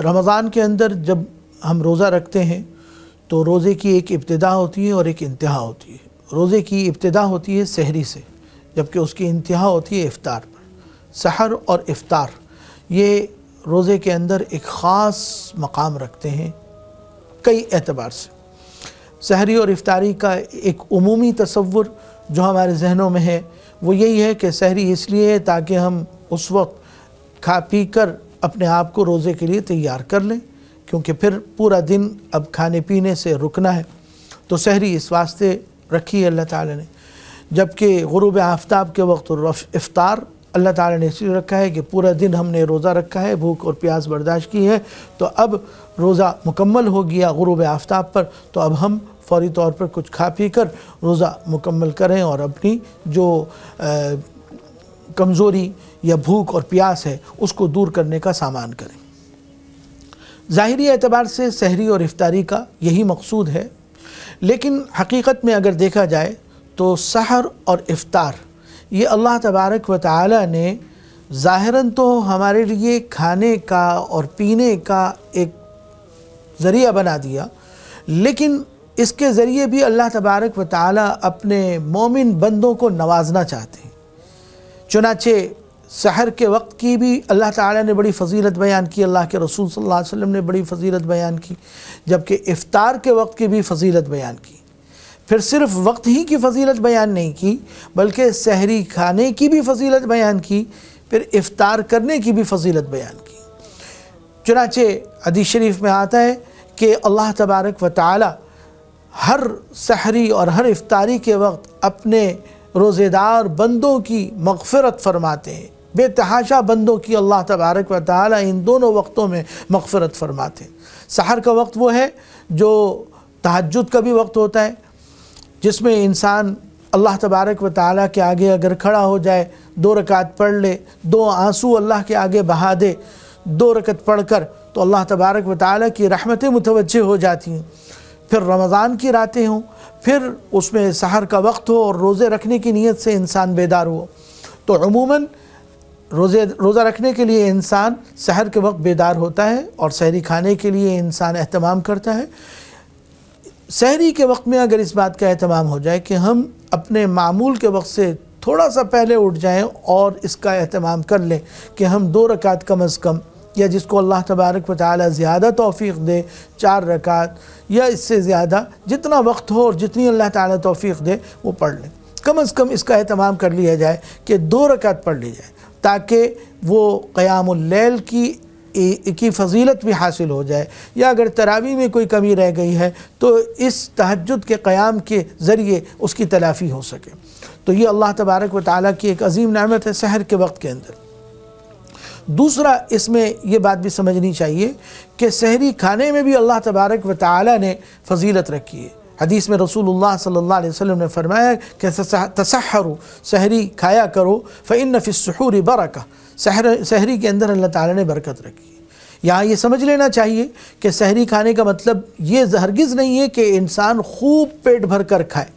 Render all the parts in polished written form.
رمضان کے اندر جب ہم روزہ رکھتے ہیں تو روزے کی ایک ابتدا ہوتی ہے اور ایک انتہا ہوتی ہے۔ روزے کی ابتدا ہوتی ہے سحری سے، جبکہ اس کی انتہا ہوتی ہے افطار پر۔ سحر اور افطار یہ روزے کے اندر ایک خاص مقام رکھتے ہیں کئی اعتبار سے۔ سحری اور افطاری کا ایک عمومی تصور جو ہمارے ذہنوں میں ہے وہ یہی ہے کہ سحری اس لیے ہے تاکہ ہم اس وقت کھا پی کر اپنے آپ کو روزے کے لیے تیار کر لیں، کیونکہ پھر پورا دن اب کھانے پینے سے رکنا ہے، تو سحری اس واسطے رکھی ہے اللہ تعالی نے۔ جبکہ غروب آفتاب کے وقت افطار اللہ تعالی نے اس لیے رکھا ہے کہ پورا دن ہم نے روزہ رکھا ہے، بھوک اور پیاس برداشت کی ہے، تو اب روزہ مکمل ہو گیا غروب آفتاب پر، تو اب ہم فوری طور پر کچھ کھا پی کر روزہ مکمل کریں اور اپنی جو کمزوری یا بھوک اور پیاس ہے اس کو دور کرنے کا سامان کریں۔ ظاہری اعتبار سے سحری اور افطاری کا یہی مقصود ہے، لیکن حقیقت میں اگر دیکھا جائے تو سحر اور افطار یہ اللہ تبارک و تعالی نے ظاہراً تو ہمارے لیے کھانے کا اور پینے کا ایک ذریعہ بنا دیا، لیکن اس کے ذریعے بھی اللہ تبارک و تعالی اپنے مومن بندوں کو نوازنا چاہتے ہیں۔ چنانچہ سحر کے وقت کی بھی اللہ تعالی نے بڑی فضیلت بیان کی، اللہ کے رسول صلی اللہ علیہ وسلم نے بڑی فضیلت بیان کی، جبکہ افطار کے وقت کی بھی فضیلت بیان کی۔ پھر صرف وقت ہی کی فضیلت بیان نہیں کی، بلکہ سحری کھانے کی بھی فضیلت بیان کی، پھر افطار کرنے کی بھی فضیلت بیان کی۔ چنانچہ حدیث شریف میں آتا ہے کہ اللہ تبارک و تعالی ہر سحری اور ہر افطاری کے وقت اپنے روزے دار بندوں کی مغفرت فرماتے ہیں۔ بے تحاشا بندوں کی اللہ تبارک و تعالی ان دونوں وقتوں میں مغفرت فرماتے ہیں۔ سحر کا وقت وہ ہے جو تہجد کا بھی وقت ہوتا ہے، جس میں انسان اللہ تبارک و تعالی کے آگے اگر کھڑا ہو جائے، 2 رکعت پڑھ لے، 2 آنسو اللہ کے آگے بہا دے 2 رکعت پڑھ کر، تو اللہ تبارک و تعالی کی رحمتیں متوجہ ہو جاتی ہیں۔ پھر رمضان کی راتیں ہوں، پھر اس میں سحر کا وقت ہو اور روزے رکھنے کی نیت سے انسان بیدار ہو، تو عموماً روزہ رکھنے کے لیے انسان سحر کے وقت بیدار ہوتا ہے اور سحری کھانے کے لیے انسان اہتمام کرتا ہے۔ سحری کے وقت میں اگر اس بات کا اہتمام ہو جائے کہ ہم اپنے معمول کے وقت سے تھوڑا سا پہلے اٹھ جائیں اور اس کا اہتمام کر لیں کہ ہم 2 رکعت کم از کم، یا جس کو اللہ تبارک و تعالی زیادہ توفیق دے 4 رکعت یا اس سے زیادہ، جتنا وقت ہو اور جتنی اللہ تعالی توفیق دے وہ پڑھ لیں۔ کم از کم اس کا اہتمام کر لیا جائے کہ 2 رکعت پڑھ لی جائے، تاکہ وہ قیام اللیل کی فضیلت بھی حاصل ہو جائے، یا اگر تراویح میں کوئی کمی رہ گئی ہے تو اس تہجد کے قیام کے ذریعے اس کی تلافی ہو سکے۔ تو یہ اللہ تبارک و تعالی کی ایک عظیم نعمت ہے سحر کے وقت کے اندر۔ دوسرا اس میں یہ بات بھی سمجھنی چاہیے کہ سحری کھانے میں بھی اللہ تبارک و تعالی نے فضیلت رکھی ہے۔ حدیث میں رسول اللہ صلی اللہ علیہ وسلم نے فرمایا کہ تسحروا، سحری کھایا کرو، فإن فی السحور برکہ، سحری کے اندر اللہ تعالی نے برکت رکھی ہے۔ یہاں یہ سمجھ لینا چاہیے کہ سحری کھانے کا مطلب یہ ہرگز نہیں ہے کہ انسان خوب پیٹ بھر کر کھائے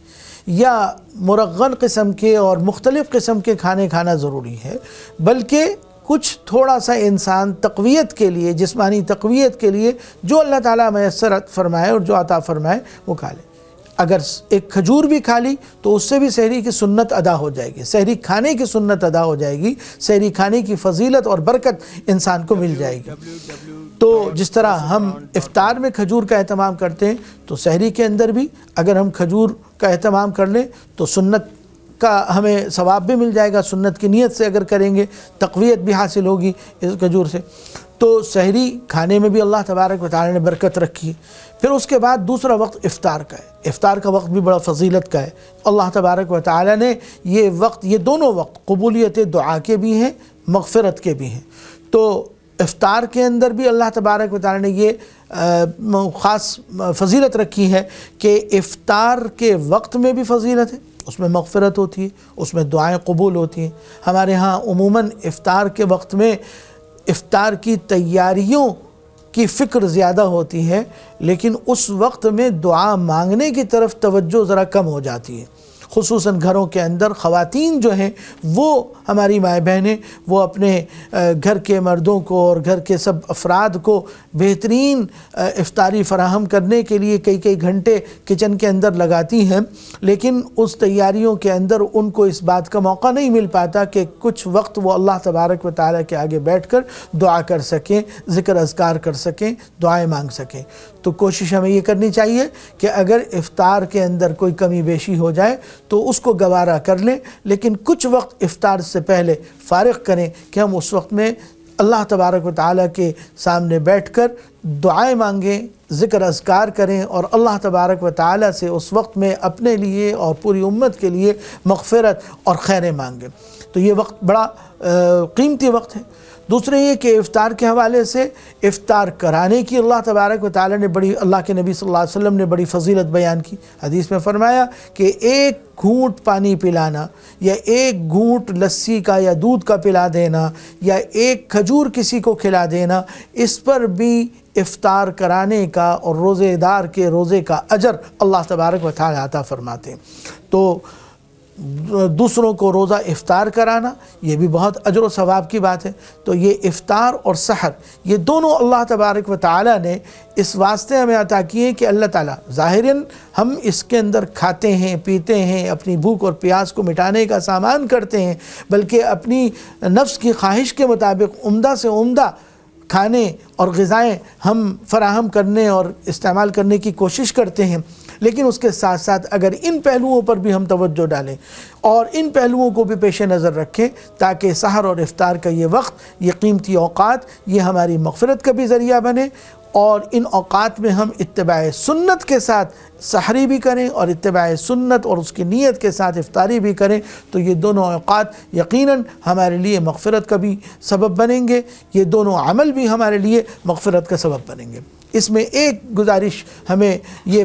یا مرغن قسم کے اور مختلف قسم کے کھانے کھانا ضروری ہے، بلکہ کچھ تھوڑا سا انسان تقویت کے لیے، جسمانی تقویت کے لیے جو اللہ تعالیٰ میسر فرمائے اور جو عطا فرمائے وہ کھا لے۔ اگر ایک کھجور بھی کھا لی تو اس سے بھی سحری کی سنت ادا ہو جائے گی، سحری کھانے کی سنت ادا ہو جائے گی، سحری کھانے کی فضیلت اور برکت انسان کو مل جائے گی۔ تو جس طرح ہم افطار میں کھجور کا اہتمام کرتے ہیں، تو سحری کے اندر بھی اگر ہم کھجور کا اہتمام کر لیں تو سنت کا ہمیں ثواب بھی مل جائے گا، سنت کی نیت سے اگر کریں گے تقویت بھی حاصل ہوگی اس کھجور سے۔ تو سحری کھانے میں بھی اللہ تبارک و تعالی نے برکت رکھی ہے۔ پھر اس کے بعد دوسرا وقت افطار کا ہے۔ افطار کا وقت بھی بڑا فضیلت کا ہے۔ اللہ تبارک و تعالی نے یہ دونوں وقت قبولیت دعا کے بھی ہیں، مغفرت کے بھی ہیں۔ تو افطار کے اندر بھی اللہ تبارک و تعالی نے یہ خاص فضیلت رکھی ہے کہ افطار کے وقت میں بھی فضیلت ہے، اس میں مغفرت ہوتی ہے، اس میں دعائیں قبول ہوتی ہیں۔ ہمارے ہاں عموماً افطار کے وقت میں افطار کی تیاریوں کی فکر زیادہ ہوتی ہے، لیکن اس وقت میں دعا مانگنے کی طرف توجہ ذرا کم ہو جاتی ہے، خصوصاً گھروں کے اندر خواتین جو ہیں وہ ہماری مائیں بہنیں وہ اپنے گھر کے مردوں کو اور گھر کے سب افراد کو بہترین افطاری فراہم کرنے کے لیے کئی کئی گھنٹے کچن کے اندر لگاتی ہیں، لیکن اس تیاریوں کے اندر ان کو اس بات کا موقع نہیں مل پاتا کہ کچھ وقت وہ اللہ تبارک و تعالیٰ کے آگے بیٹھ کر دعا کر سکیں، ذکر اذکار کر سکیں، دعائیں مانگ سکیں۔ تو کوشش ہمیں یہ کرنی چاہیے کہ اگر افطار کے اندر کوئی کمی بیشی ہو جائے تو اس کو گوارا کر لیں، لیکن کچھ وقت افطار سے پہلے فارغ کریں کہ ہم اس وقت میں اللہ تبارک و تعالیٰ کے سامنے بیٹھ کر دعائیں مانگیں، ذکر اذکار کریں اور اللہ تبارک و تعالیٰ سے اس وقت میں اپنے لیے اور پوری امت کے لیے مغفرت اور خیریں مانگیں۔ تو یہ وقت بڑا قیمتی وقت ہے۔ دوسرے یہ کہ افطار کے حوالے سے افطار کرانے کی اللہ تبارک و تعالیٰ نے اللہ کے نبی صلی اللہ علیہ وسلم نے بڑی فضیلت بیان کی۔ حدیث میں فرمایا کہ ایک گھونٹ پانی پلانا یا ایک گھونٹ لسی کا یا دودھ کا پلا دینا یا ایک کھجور کسی کو کھلا دینا، اس پر بھی افطار کرانے کا اور روزے دار کے روزے کا اجر اللہ تبارک و تعالیٰ عطا فرماتے ہیں۔ تو دوسروں کو روزہ افطار کرانا یہ بھی بہت اجر و ثواب کی بات ہے۔ تو یہ افطار اور سحر یہ دونوں اللہ تبارک و تعالیٰ نے اس واسطے ہمیں عطا کیے کہ اللہ تعالیٰ ظاہراً ہم اس کے اندر کھاتے ہیں، پیتے ہیں، اپنی بھوک اور پیاس کو مٹانے کا سامان کرتے ہیں، بلکہ اپنی نفس کی خواہش کے مطابق عمدہ سے عمدہ کھانے اور غذائیں ہم فراہم کرنے اور استعمال کرنے کی کوشش کرتے ہیں۔ لیکن اس کے ساتھ ساتھ اگر ان پہلوؤں پر بھی ہم توجہ ڈالیں اور ان پہلوؤں کو بھی پیش نظر رکھیں تاکہ سحر اور افطار کا یہ وقت، یہ قیمتی اوقات، یہ ہماری مغفرت کا بھی ذریعہ بنے، اور ان اوقات میں ہم اتباع سنت کے ساتھ سحری بھی کریں اور اتباع سنت اور اس کی نیت کے ساتھ افطاری بھی کریں، تو یہ دونوں اوقات یقیناً ہمارے لیے مغفرت کا بھی سبب بنیں گے، یہ دونوں عمل بھی ہمارے لیے مغفرت کا سبب بنیں گے۔ اس میں ایک گزارش ہمیں یہ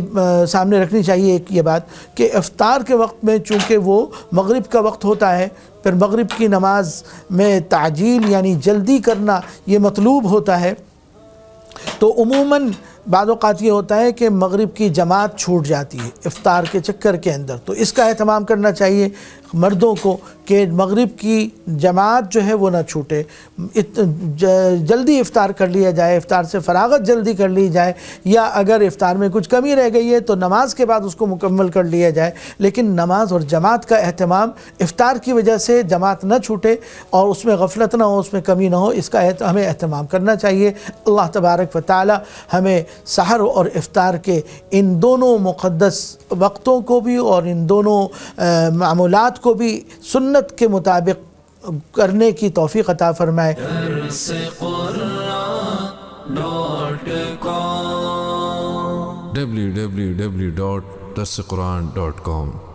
سامنے رکھنی چاہیے، ایک یہ بات کہ افطار کے وقت میں چونکہ وہ مغرب کا وقت ہوتا ہے، پھر مغرب کی نماز میں تعجیل یعنی جلدی کرنا یہ مطلوب ہوتا ہے، تو عموماً بعض اوقات یہ ہوتا ہے کہ مغرب کی جماعت چھوٹ جاتی ہے افطار کے چکر کے اندر، تو اس کا اہتمام کرنا چاہیے مردوں کو کہ مغرب کی جماعت جو ہے وہ نہ چھوٹے، جلدی افطار کر لیا جائے، افطار سے فراغت جلدی کر لی جائے، یا اگر افطار میں کچھ کمی رہ گئی ہے تو نماز کے بعد اس کو مکمل کر لیا جائے، لیکن نماز اور جماعت کا اہتمام، افطار کی وجہ سے جماعت نہ چھوٹے اور اس میں غفلت نہ ہو، اس میں کمی نہ ہو، اس کا ہمیں اہتمام کرنا چاہیے۔ اللہ تبارک و تعالی ہمیں سحر اور افطار کے ان دونوں مقدس وقتوں کو بھی اور ان دونوں معمولات کو بھی سنت کے مطابق کرنے کی توفیق عطا فرمائے۔ www.darsequran.com